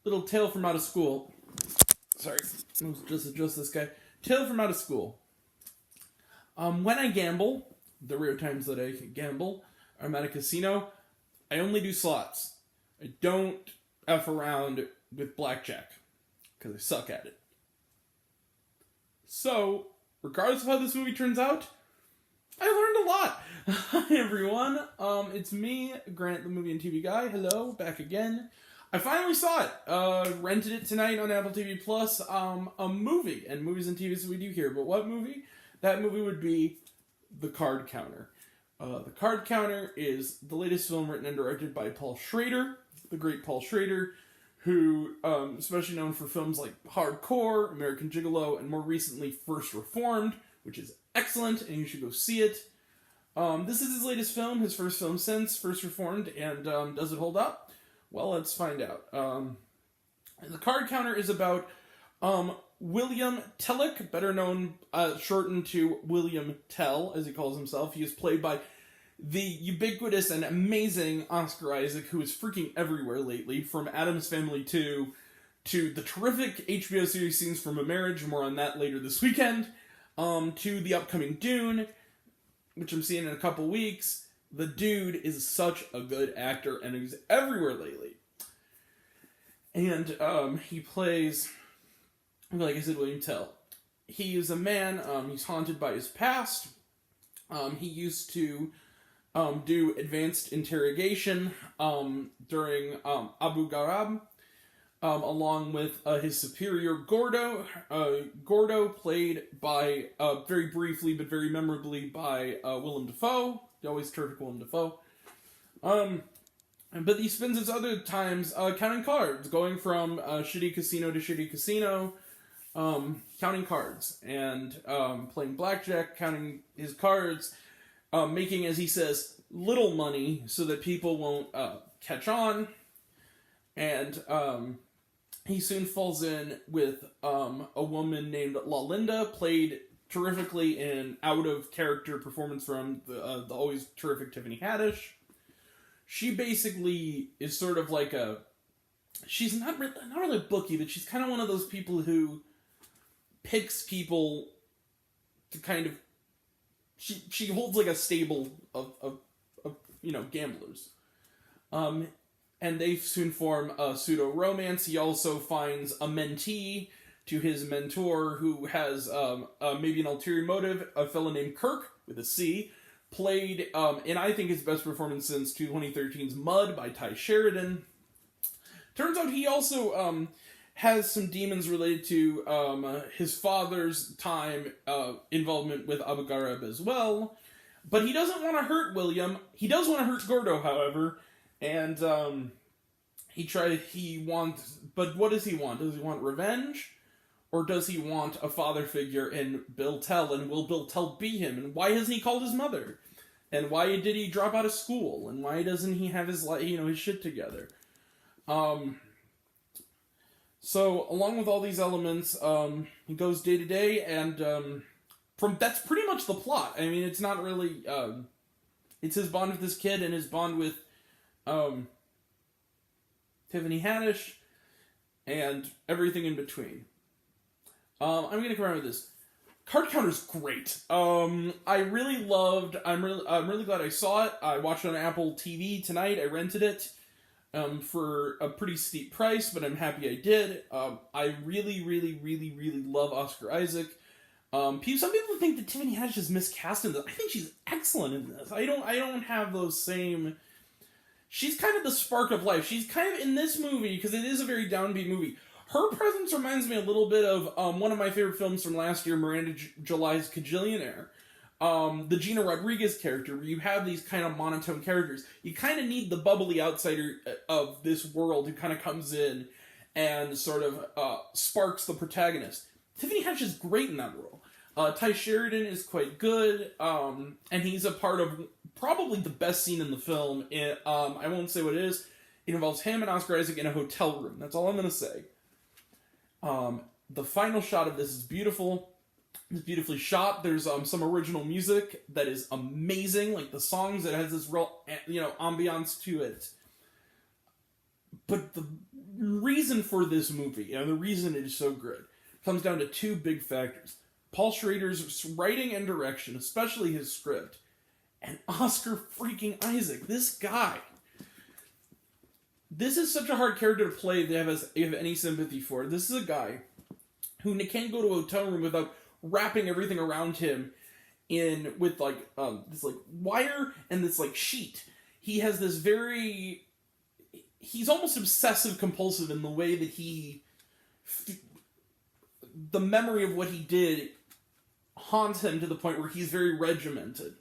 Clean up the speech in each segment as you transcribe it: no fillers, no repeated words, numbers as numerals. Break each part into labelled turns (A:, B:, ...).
A: little tale from out of school. Sorry, let's just adjust this guy. Tale from out of school. When I gamble, the rare times that I gamble, I'm at a casino, I only do slots. I don't F around with blackjack, because I suck at it. So, regardless of how this movie turns out, I learned a lot. Hi everyone, it's me, Grant the Movie and TV Guy. Hello, back again. I finally saw it. Rented it tonight on Apple TV Plus. A movie, and movies and TVs we do here. But what movie? That movie would be The Card Counter. The Card Counter is the latest film written and directed by Paul Schrader, the great Paul Schrader, who, especially known for films like Hardcore, American Gigolo, and more recently First Reformed, which is excellent, and you should go see it. This is his latest film, his first film since First Reformed, and does it hold up? Well, let's find out. The Card Counter is about William Tellick, better known, shortened to William Tell, as he calls himself. He is played by the ubiquitous and amazing Oscar Isaac, who is freaking everywhere lately, from Addams Family 2 to the terrific HBO series Scenes from a Marriage, more on that later this weekend, to the upcoming Dune, which I'm seeing in a couple weeks. The dude is such a good actor, and he's everywhere lately. And he plays, like I said, William Tell. He is a man, he's haunted by his past. He used to do advanced interrogation during Abu Ghraib, along with his superior Gordo. Gordo, played by, very briefly but very memorably, by Willem Dafoe. The always terrific Willem Dafoe. But he spends his other times counting cards, going from shitty casino to shitty casino, counting cards, and playing blackjack, counting his cards, making, as he says, little money so that people won't catch on. And he soon falls in with a woman named Lalinda, played terrifically in out-of-character performance from the always terrific Tiffany Haddish. She basically is sort of like she's not really a bookie, but she's kind of one of those people who picks people to kind of, she holds like a stable of gamblers. And they soon form a pseudo-romance. He also finds a mentee to his mentor, who has maybe an ulterior motive, a fellow named Kirk, with a C, played in, I think, his best performance since 2013's Mud by Ty Sheridan. Turns out he also has some demons related to his father's time involvement with Abu Ghraib as well. But he doesn't want to hurt William. He does want to hurt Gordo, however, and but what does he want? Does he want revenge? Or does he want a father figure in Bill Tell, and will Bill Tell be him? And why hasn't he called his mother? And why did he drop out of school? And why doesn't he have his shit together? So, along with all these elements, he goes day to day, and that's pretty much the plot. I mean, it's not really, it's his bond with this kid, and his bond with Tiffany Haddish, and everything in between. I'm going to come around with this. Card Counter's great. I'm really glad I saw it. I watched it on Apple TV tonight. I rented it for a pretty steep price, but I'm happy I did. I really, really, really, really love Oscar Isaac. Some people think that Tiffany Haddish is miscast in this. I think she's excellent in this. I don't have those same. She's kind of the spark of life. She's kind of in this movie, because it is a very downbeat movie. Her presence reminds me a little bit of one of my favorite films from last year, Miranda July's Kajillionaire. The Gina Rodriguez character, where you have these kind of monotone characters. You kind of need the bubbly outsider of this world who kind of comes in and sort of sparks the protagonist. Tiffany Haddish is great in that role. Ty Sheridan is quite good, and he's a part of probably the best scene in the film. I won't say what it is. It involves him and Oscar Isaac in a hotel room. That's all I'm going to say. The final shot of this is beautiful. It's beautifully shot. There's some original music that is amazing. Like the songs, that has this real ambiance to it. But the reason for this movie, and the reason it is so good, comes down to two big factors. Paul Schrader's writing and direction, especially his script, and Oscar freaking Isaac. This guy. This is such a hard character to play that you have any sympathy for. This is a guy who can't go to a hotel room without wrapping everything around him with this wire and this sheet. He has this he's almost obsessive compulsive in the way that the memory of what he did haunts him to the point where he's very regimented.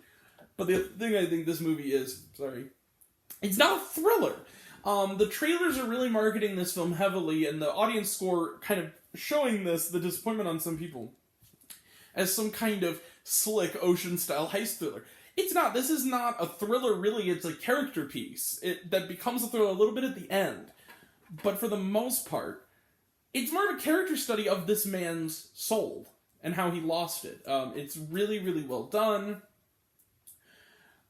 A: But the thing I think this movie is, it's not a thriller. The trailers are really marketing this film heavily, and the audience score kind of showing the disappointment on some people, as some kind of slick ocean-style heist thriller. It's not. This is not a thriller, really. It's a character piece that becomes a thriller a little bit at the end. But for the most part, it's more of a character study of this man's soul and how he lost it. It's really, really well done.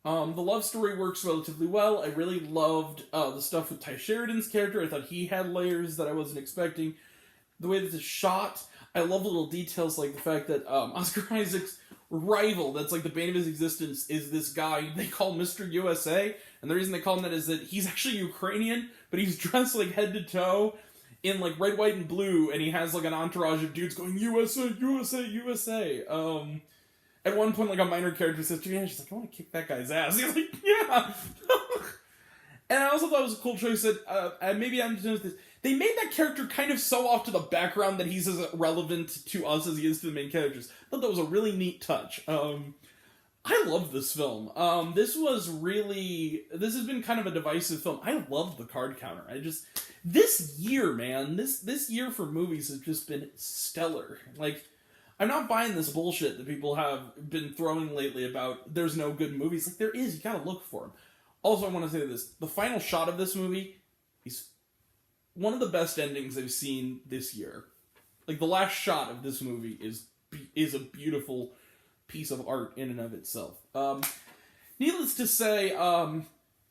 A: The love story works relatively well. I really loved the stuff with Ty Sheridan's character. I thought he had layers that I wasn't expecting. The way that it's shot, I love the little details, like the fact that Oscar Isaac's rival, that's the bane of his existence, is this guy they call Mr. USA. And the reason they call him that is that he's actually Ukrainian, but he's dressed head to toe in red, white, and blue, and he has an entourage of dudes going, USA, USA, USA. At one point, a minor character says to me, she's I want to kick that guy's ass. He's yeah! And I also thought it was a cool choice that, maybe I'm just doing this, they made that character kind of so off to the background that he's as relevant to us as he is to the main characters. I thought that was a really neat touch. I love this film. This has been kind of a divisive film. I love the card counter. This year, man, this year for movies has just been stellar. I'm not buying this bullshit that people have been throwing lately about there's no good movies. There is. You gotta look for them. Also, I want to say this. The final shot of this movie is one of the best endings I've seen this year. The last shot of this movie is a beautiful piece of art in and of itself. Needless to say,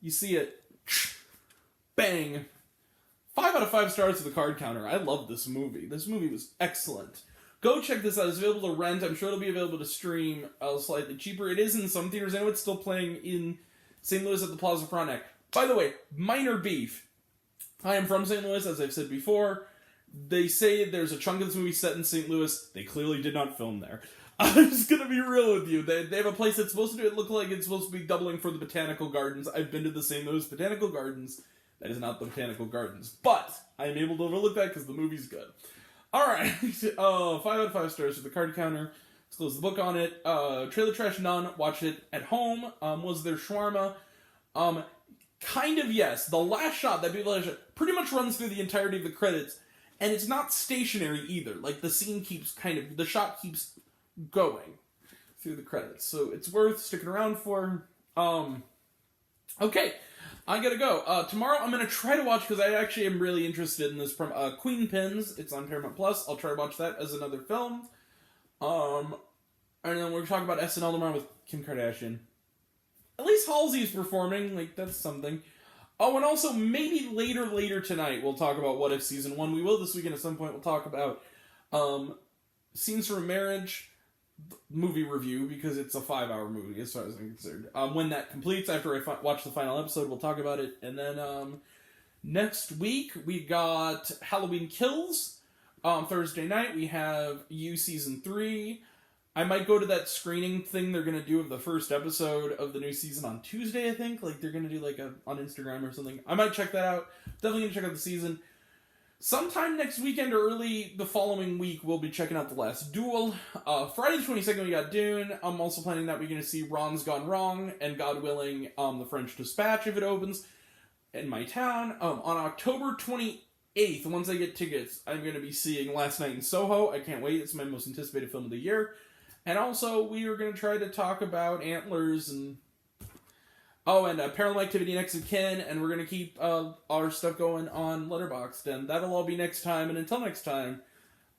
A: you see it, bang, 5 out of 5 stars to the card counter. I love this movie. This movie was excellent. Go check this out. It's available to rent. I'm sure it'll be available to stream slightly cheaper. It is in some theaters. I know it's still playing in St. Louis at the Plaza Frontenac. By the way, minor beef. I am from St. Louis, as I've said before. They say there's a chunk of this movie set in St. Louis. They clearly did not film there. I'm just going to be real with you. They have a place that's supposed to look like it's supposed to be doubling for the Botanical Gardens. I've been to the St. Louis Botanical Gardens. That is not the Botanical Gardens. But I am able to overlook that because the movie's good. Alright, 5 out of 5 stars for the card counter. Let's close the book on it. Trailer Trash None, watch it at home. Was there shawarma? Kind of, yes. The last shot that people pretty much runs through the entirety of the credits, and it's not stationary either. The scene keeps the shot keeps going through the credits. So it's worth sticking around for. Okay. I gotta go. Tomorrow I'm gonna try to watch, because I actually am really interested in this from Queen Pins. It's on Paramount Plus. I'll try to watch that as another film. And then we're talking about SNL tomorrow with Kim Kardashian. At least Halsey's performing. That's something. Oh, and also maybe later tonight we'll talk about What If Season 1. We will this weekend at some point. We'll talk about Scenes from a Marriage movie review, because it's a 5-hour movie as far as I'm concerned. When that completes, after I watch the final episode, we'll talk about it. And then next week we got Halloween Kills. Thursday night we have You Season 3. I might go to that screening thing they're going to do of the first episode of the new season on Tuesday, I think. They're going to do on Instagram or something. I might check that out. Definitely going to check out the season. Sometime next weekend or early the following week, we'll be checking out The Last Duel. Friday the 22nd, we got Dune. I'm also planning that we're going to see Ron's Gone Wrong, and God willing, The French Dispatch, if it opens, in my town. On October 28th, once I get tickets, I'm going to be seeing Last Night in Soho. I can't wait. It's my most anticipated film of the year. And also, we are going to try to talk about Antlers and Paranormal Activity Next of Kin, and we're going to keep our stuff going on Letterboxd, and that'll all be next time. And until next time,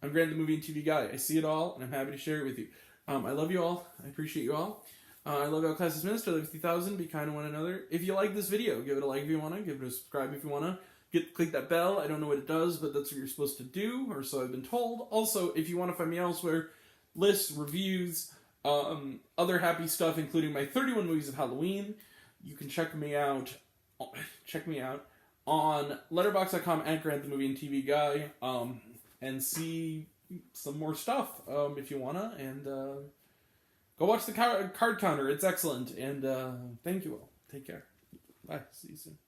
A: I'm Grant, the movie and TV guy. I see it all, and I'm happy to share it with you. I love you all. I appreciate you all. I love all classes minister. I love 50,000. Be kind to one another. If you like this video, give it a like if you want to. Give it a subscribe if you want to. click that bell. I don't know what it does, but that's what you're supposed to do, or so I've been told. Also, if you want to find me elsewhere, lists, reviews, other happy stuff, including my 31 movies of Halloween, you can check me out on letterboxd.com at Grant the Movie and TV Guy, and see some more stuff if you wanna, and go watch the card counter. It's excellent, and thank you all. Take care. Bye. See you soon.